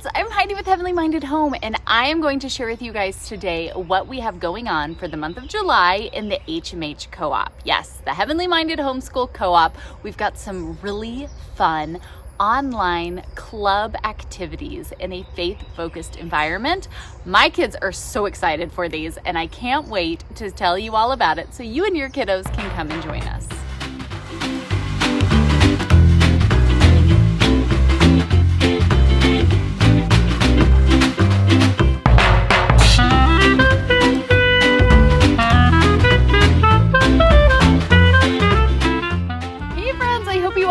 friends, I'm Heidi with Heavenly Minded Home, and I am going to share with you guys today what we have going on for the month of July in the HMH Co-op. Yes, the Heavenly Minded Homeschool Co-op. We've got some really fun online club activities in a faith-focused environment. My kids are so excited for these, and I can't wait to tell you all about it so you and your kiddos can come and join us.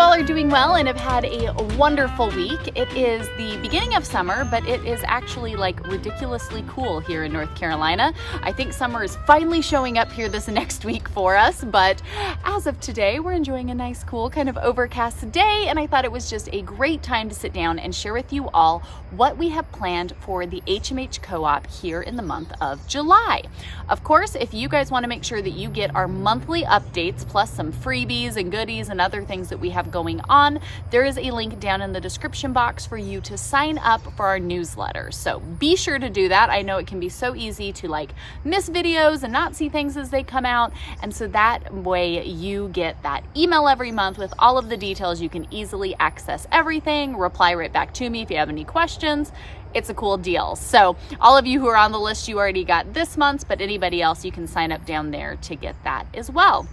Are doing well and have had a wonderful week. It is the beginning of summer, but it is actually like ridiculously cool here in North Carolina. I think summer is finally showing up here this next week for us, but as of today, we're enjoying a nice, cool, kind of overcast day, and I thought it was just a great time to sit down and share with you all what we have planned for the HMH Co-op here in the month of July. Of course, if you guys want to make sure that you get our monthly updates plus some freebies and goodies and other things that we have going on, there is a link down in the description box for you to sign up for our newsletter. So be sure to do that. I know it can be so easy to miss videos and not see things as they come out. And so that way you get that email every month with all of the details. You can easily access everything, reply right back to me if you have any questions. It's a cool deal. So all of you who are on the list, you already got this month's, but anybody else, you can sign up down there to get that as well.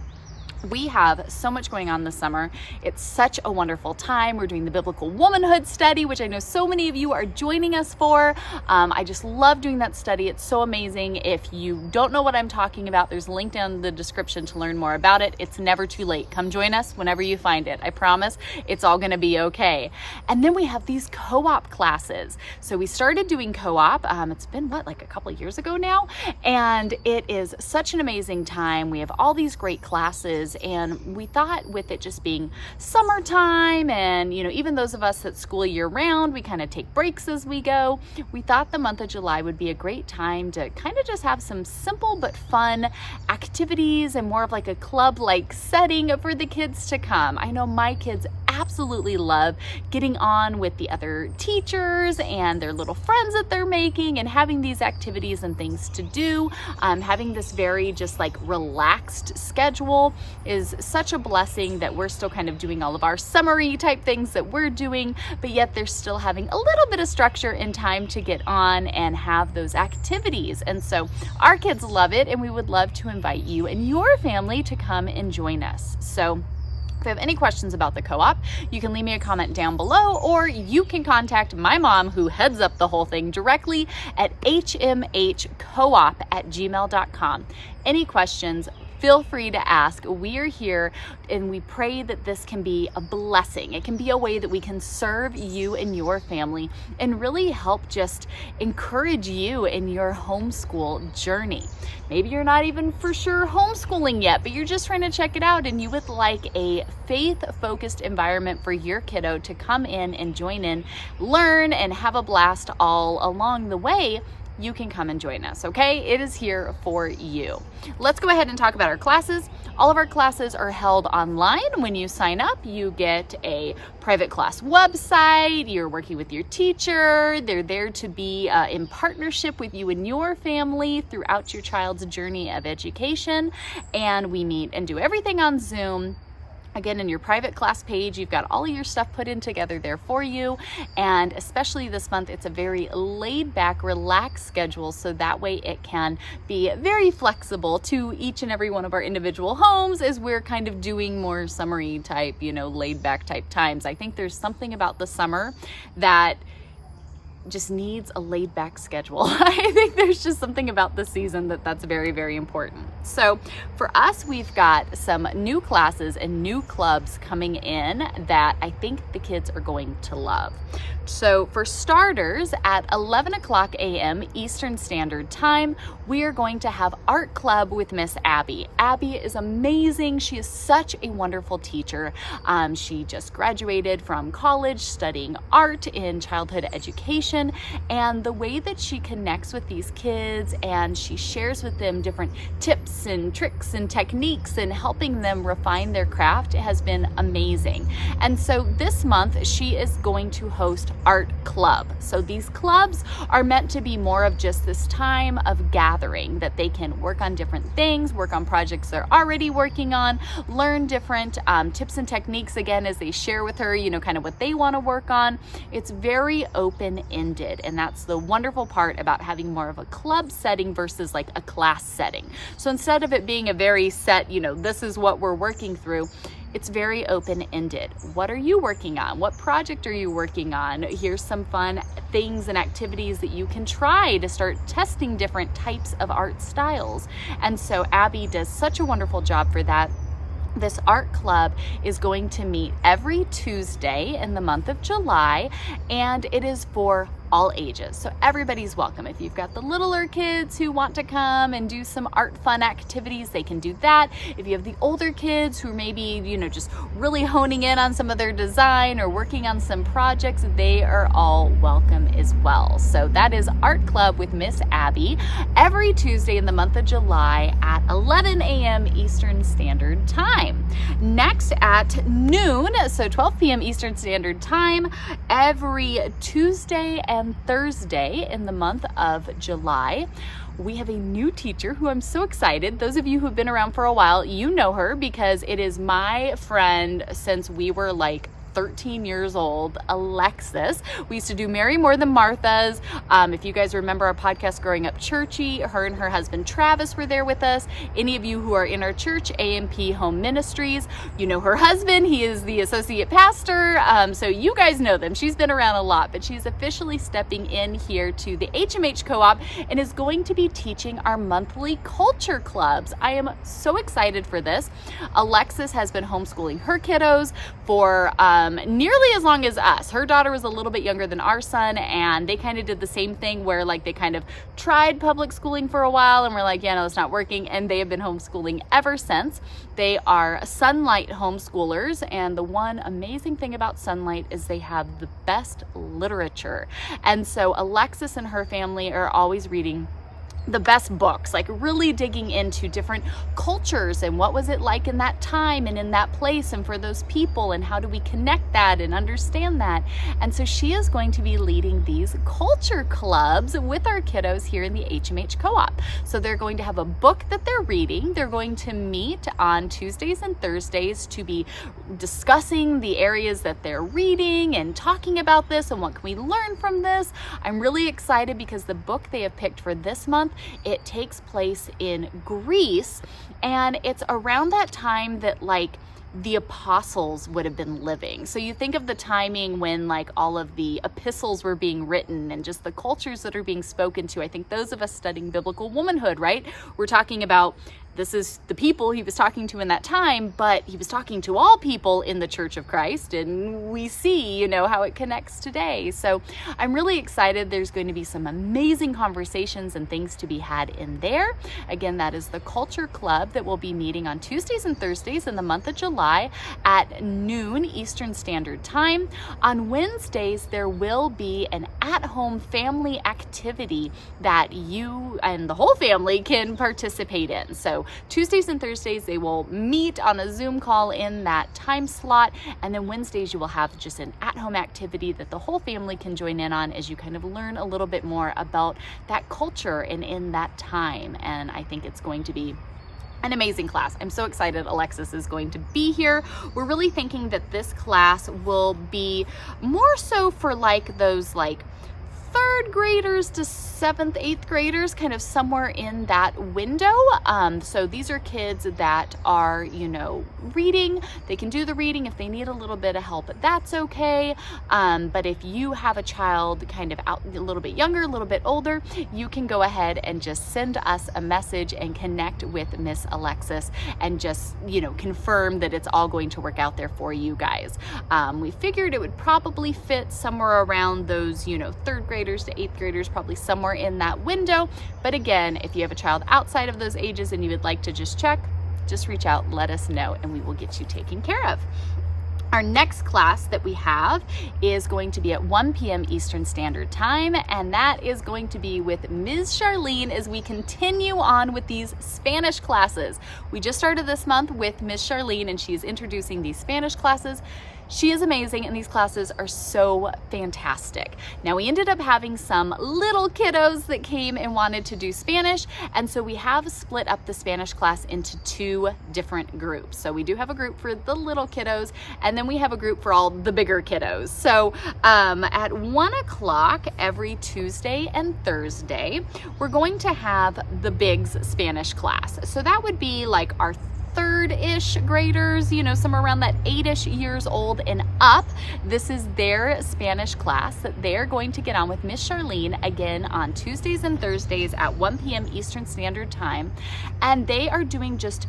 We have so much going on this summer. It's such a wonderful time. We're doing the Biblical Womanhood study, which I know so many of you are joining us for. I just love doing that study. It's so amazing. If you don't know what I'm talking about, there's a link down in the description to learn more about it. It's never too late. Come join us whenever you find it. I promise it's all going to be okay. And then we have these co-op classes. So we started doing co-op. It's been a couple of years ago now, and it is such an amazing time. We have all these great classes. And we thought with it just being summertime and, even those of us that school year round, we kind of take breaks as we go. We thought the month of July would be a great time to kind of just have some simple but fun activities and more of a club-like setting for the kids to come. I know my kids absolutely love getting on with the other teachers and their little friends that they're making and having these activities and things to do. Having this very just relaxed schedule is such a blessing that we're still kind of doing all of our summary type things that we're doing, but yet they're still having a little bit of structure and time to get on and have those activities. And so our kids love it, and we would love to invite you and your family to come and join us. So if you have any questions about the co-op, you can leave me a comment down below, or you can contact my mom, who heads up the whole thing, directly at hmhcoop@gmail.com. Any questions, feel free to ask. We are here, and we pray that this can be a blessing. It can be a way that we can serve you and your family and really help just encourage you in your homeschool journey. Maybe you're not even for sure homeschooling yet, but you're just trying to check it out, and you would like a faith-focused environment for your kiddo to come in and join in, learn, and have a blast all along the way. You can come and join us, okay? It is here for you. Let's go ahead and talk about our classes. All of our classes are held online. When you sign up, you get a private class website. You're working with your teacher. They're there to be in partnership with you and your family throughout your child's journey of education. And we meet and do everything on Zoom. Again, in your private class page, you've got all of your stuff put in together there for you. And especially this month, it's a very laid back, relaxed schedule. So that way it can be very flexible to each and every one of our individual homes as we're kind of doing more summery type, laid back type times. I think there's something about the summer that just needs a laid back schedule. I think there's just something about the season that's very, very important. So for us, we've got some new classes and new clubs coming in that I think the kids are going to love. So for starters, at 11 o'clock a.m. Eastern Standard Time, we are going to have art club with Miss Abby. Abby is amazing. She is such a wonderful teacher. She just graduated from college studying art in childhood education. education, and the way that she connects with these kids and she shares with them different tips and tricks and techniques and helping them refine their craft has been amazing. And so this month she is going to host Art Club. So these clubs are meant to be more of just this time of gathering that they can work on different things, work on projects they're already working on, learn different tips and techniques again as they share with her, kind of what they want to work on. It's very open-ended, and that's the wonderful part about having more of a club setting versus like a class setting. So instead of it being a very set, this is what we're working through, it's very open-ended. What are you working on? What project are you working on? Here's some fun things and activities that you can try to start testing different types of art styles. And so Abby does such a wonderful job for that. This art club is going to meet every Tuesday in the month of July, and it is for all ages. So everybody's welcome. If you've got the littler kids who want to come and do some art fun activities, they can do that. If you have the older kids who maybe, just really honing in on some of their design or working on some projects, they are all welcome as well. So that is Art Club with Miss Abby every Tuesday in the month of July at 11 a.m. Eastern Standard Time. Next at noon, so 12 p.m. Eastern Standard Time, every Tuesday and Thursday in the month of July, we have a new teacher who I'm so excited. Those of you who've been around for a while, you know her because it is my friend since we were like 13 years old, Alexis. We used to do Mary More Than Martha's. If you guys remember our podcast, Growing Up Churchy, her and her husband Travis were there with us. Any of you who are in our church, AMP Home Ministries, you know her husband. He is the associate pastor. So you guys know them. She's been around a lot, but she's officially stepping in here to the HMH Co-op and is going to be teaching our monthly culture clubs. I am so excited for this. Alexis has been homeschooling her kiddos for nearly as long as us. Her daughter was a little bit younger than our son, and they kind of did the same thing where like they kind of tried public schooling for a while and were like, yeah, no, it's not working, and they have been homeschooling ever since. They are Sunlight homeschoolers, and the one amazing thing about Sunlight is they have the best literature. And so Alexis and her family are always reading the best books, like really digging into different cultures and what was it like in that time and in that place and for those people and how do we connect that and understand that. And so she is going to be leading these culture clubs with our kiddos here in the HMH Co-op. So they're going to have a book that they're reading. They're going to meet on Tuesdays and Thursdays to be discussing the areas that they're reading and talking about this and what can we learn from this. I'm really excited because the book they have picked for this month, it takes place in Greece, and it's around that time that like the apostles would have been living. So you think of the timing when like all of the epistles were being written and just the cultures that are being spoken to. I think those of us studying biblical womanhood, right? We're talking about this is the people he was talking to in that time, but he was talking to all people in the Church of Christ, and we see, how it connects today. So I'm really excited. There's going to be some amazing conversations and things to be had in there. Again, that is the Culture Club that will be meeting on Tuesdays and Thursdays in the month of July at noon Eastern Standard Time. On Wednesdays, there will be an at-home family activity that you and the whole family can participate in. So Tuesdays and Thursdays, they will meet on a Zoom call in that time slot. And then Wednesdays, you will have just an at-home activity that the whole family can join in on as you kind of learn a little bit more about that culture and in that time. And I think it's going to be an amazing class. I'm so excited Alexis is going to be here. We're really thinking that this class will be more so for like those like third graders to 7th, 8th graders, kind of somewhere in that window. So these are kids that are, reading. They can do the reading. If they need a little bit of help, that's okay. But if you have a child kind of out a little bit younger, a little bit older, you can go ahead and just send us a message and connect with Miss Alexis and just, confirm that it's all going to work out there for you guys. We figured it would probably fit somewhere around those, 3rd graders to 8th graders, probably somewhere in that window. But again, if you have a child outside of those ages and you would like to just check, just reach out, let us know, and we will get you taken care of. Our next class that we have is going to be at 1 p.m. Eastern Standard Time, and that is going to be with Ms. Charlene as we continue on with these Spanish classes. We just started this month with Ms. Charlene, and she's introducing these Spanish classes. She is amazing, and these classes are so fantastic. Now, we ended up having some little kiddos that came and wanted to do Spanish, and so we have split up the Spanish class into 2 different groups. So we do have a group for the little kiddos, and then we have a group for all the bigger kiddos. So at 1 o'clock every Tuesday and Thursday, we're going to have the Bigs Spanish class. So that would be like our third-ish graders, you know, somewhere around that 8-ish years old and up. This is their Spanish class that they're going to get on with Miss Charlene again on Tuesdays and Thursdays at 1 p.m. Eastern Standard Time. And they are doing just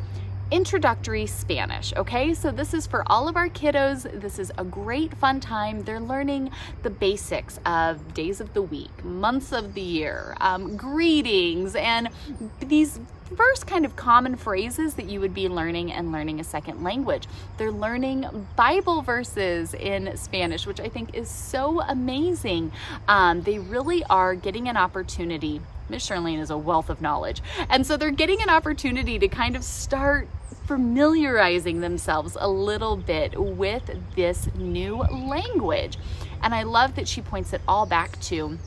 introductory Spanish, okay? So this is for all of our kiddos. This is a great fun time. They're learning the basics of days of the week, months of the year, greetings, and these first kind of common phrases that you would be learning and learning a second language. They're learning Bible verses in Spanish, which I think is so amazing. They really are getting an opportunity. Miss Charlene is a wealth of knowledge. And so they're getting an opportunity to kind of start familiarizing themselves a little bit with this new language. And I love that she points it all back to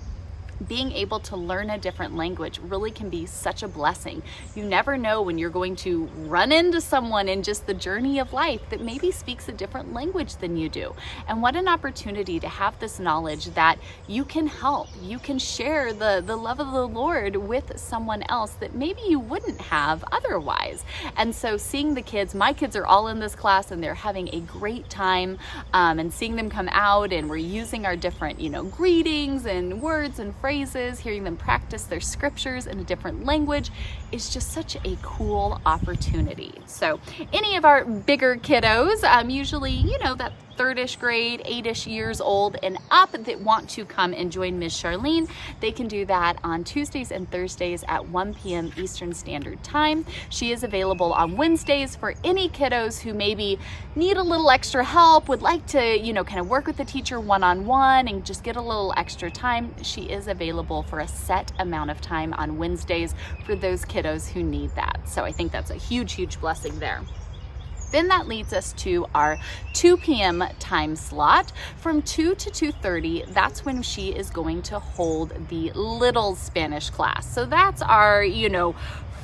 being able to learn a different language really can be such a blessing. You never know when you're going to run into someone in just the journey of life that maybe speaks a different language than you do. And what an opportunity to have this knowledge that you can help, you can share the love of the Lord with someone else that maybe you wouldn't have otherwise. And so seeing the kids, my kids are all in this class and they're having a great time, and seeing them come out and we're using our different, you know, greetings and words and phrases, hearing them practice their scriptures in a different language is just such a cool opportunity. So any of our bigger kiddos, usually, you know, that third-ish grade, 8-ish years old and up that want to come and join Ms. Charlene, they can do that on Tuesdays and Thursdays at 1 p.m. Eastern Standard Time. She is available on Wednesdays for any kiddos who maybe need a little extra help, would like to, you know, kind of work with the teacher one-on-one and just get a little extra time. She is available for a set amount of time on Wednesdays for those kiddos who need that. So I think that's a huge, huge blessing there. Then that leads us to our 2 p.m. time slot. From 2 to 2:30, that's when she is going to hold the little Spanish class. So that's our, you know,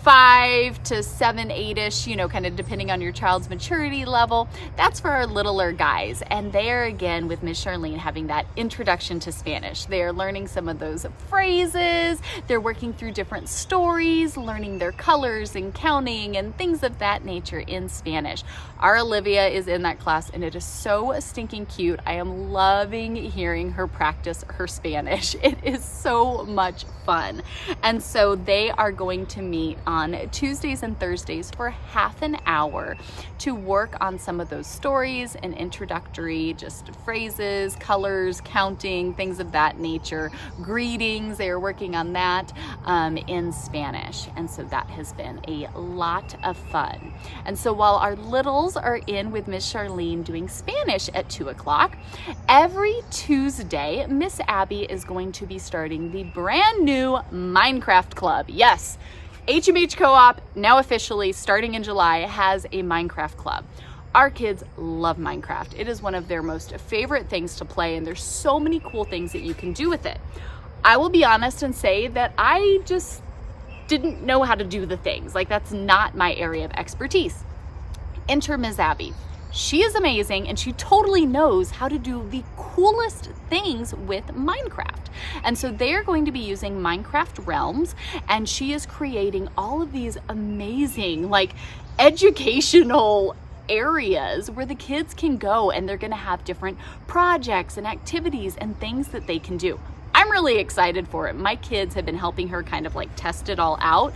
5 to 7, 8-ish, you know, kind of depending on your child's maturity level. That's for our littler guys. And they're again with Ms. Charlene having that introduction to Spanish. They're learning some of those phrases. They're working through different stories, learning their colors and counting and things of that nature in Spanish. Our Olivia is in that class and it is so stinking cute. I am loving hearing her practice her Spanish. It is so much fun. And so they are going to meet on Tuesdays and Thursdays for half an hour to work on some of those stories and introductory just phrases, colors, counting, things of that nature, greetings. They are working on that in Spanish. And so that has been a lot of fun. And so while our littles are in with Miss Charlene doing Spanish at 2 o'clock, every Tuesday, Miss Abby is going to be starting the brand new Minecraft Club. Yes. HMH Co-op, now officially starting in July, has a Minecraft club. Our kids love Minecraft. It is one of their most favorite things to play, and there's so many cool things that you can do with it. I will be honest and say that I just didn't know how to do the things. Like, that's not my area of expertise. Enter Ms. Abby. She is amazing and she totally knows how to do the coolest things with Minecraft. And so they're going to be using Minecraft Realms, and she is creating all of these amazing, like, educational areas where the kids can go, and they're going to have different projects and activities and things that they can do. I'm really excited for it. My kids have been helping her kind of like test it all out.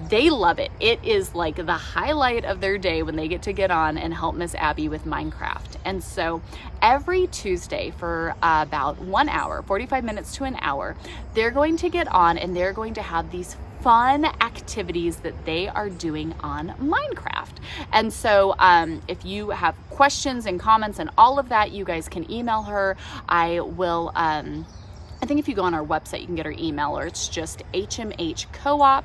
They love it. It is like the highlight of their day when they get on and help Miss Abby with Minecraft. And so every Tuesday for about 1 hour, 45 minutes to an hour, they're going to get on and they're going to have these fun activities that they are doing on Minecraft. And so if you have questions and comments and all of that, you guys can email her. I will I think if you go on our website, you can get her email, or it's just hmhcoop.abby,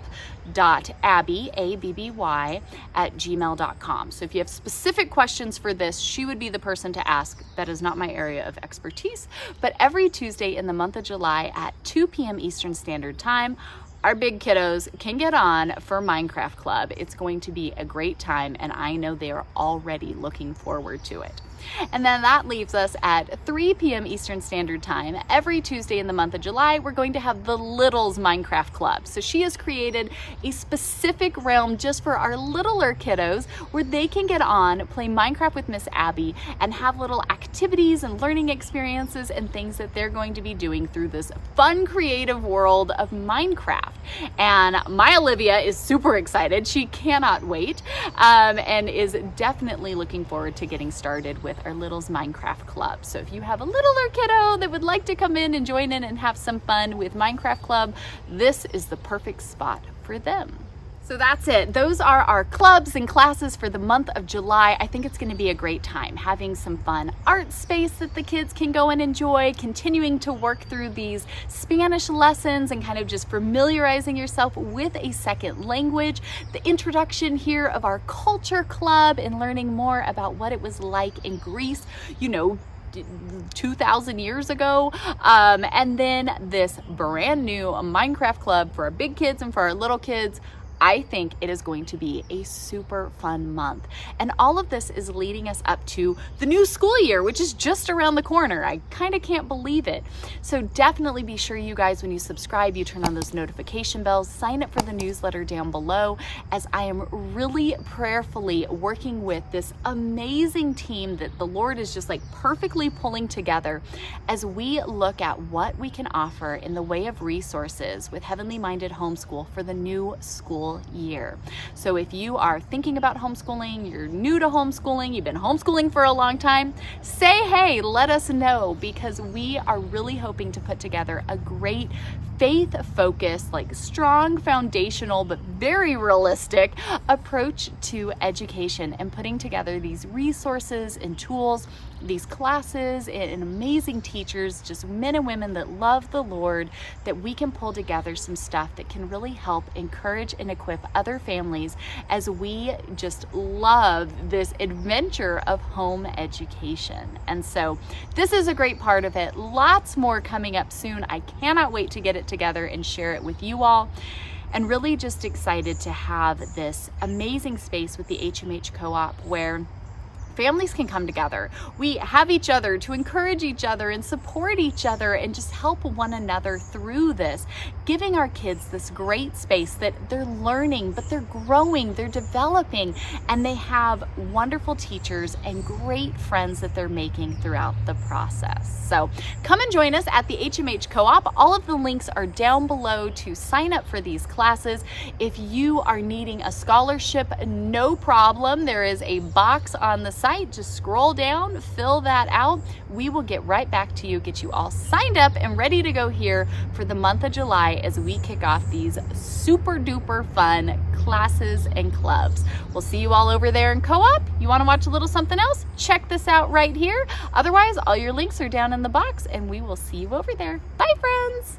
A-B-B-Y, @gmail.com. So if you have specific questions for this, she would be the person to ask. That is not my area of expertise. But every Tuesday in the month of July at 2 p.m. Eastern Standard Time, our big kiddos can get on for Minecraft Club. It's going to be a great time, and I know they are already looking forward to it. And then that leaves us at 3 p.m. Eastern Standard Time. Every Tuesday in the month of July, we're going to have the Littles Minecraft Club. So she has created a specific realm just for our littler kiddos where they can get on, play Minecraft with Miss Abby, and have little activities and learning experiences and things that they're going to be doing through this fun, creative world of Minecraft. And my Olivia is super excited. She cannot wait and is definitely looking forward to getting started with our Littles Minecraft Club. So if you have a littler kiddo that would like to come in and join in and have some fun with Minecraft Club, this is the perfect spot for them. So that's it. Those are our clubs and classes for the month of July. I think it's going to be a great time having some fun art space that the kids can go and enjoy, continuing to work through these Spanish lessons and kind of just familiarizing yourself with a second language. The introduction here of our culture club and learning more about what it was like in Greece, 2,000 years ago, and then this brand new Minecraft Club for our big kids and for our little kids. I think it is going to be a super fun month. And all of this is leading us up to the new school year, which is just around the corner. I kind of can't believe it. So definitely be sure you guys, when you subscribe, you turn on those notification bells, sign up for the newsletter down below, as I am really prayerfully working with this amazing team that the Lord is just like perfectly pulling together as we look at what we can offer in the way of resources with Heavenly Minded Homeschool for the new school year. So if you are thinking about homeschooling, you're new to homeschooling, you've been homeschooling for a long time, say hey, let us know, because we are really hoping to put together a great faith-focused, like strong foundational but very realistic approach to education, and putting together these resources and tools, these classes and amazing teachers, just men and women that love the Lord, that we can pull together some stuff that can really help encourage and equip other families as we just love this adventure of home education. And so this is a great part of it. Lots more coming up soon. I cannot wait to get it together and share it with you all. And really just excited to have this amazing space with the HMH Co-op where families can come together. We have each other to encourage each other and support each other and just help one another through this, giving our kids this great space that they're learning, but they're growing, they're developing, and they have wonderful teachers and great friends that they're making throughout the process. So come and join us at the HMH Co-op. All of the links are down below to sign up for these classes. If you are needing a scholarship, no problem. There is a box on the site. Just scroll down, fill that out. We will get right back to you, get you all signed up and ready to go here for the month of July as we kick off these super duper fun classes and clubs. We'll see you all over there in Co-op. You want to watch a little something else? Check this out right here. Otherwise, all your links are down in the box, and we will see you over there. Bye, friends.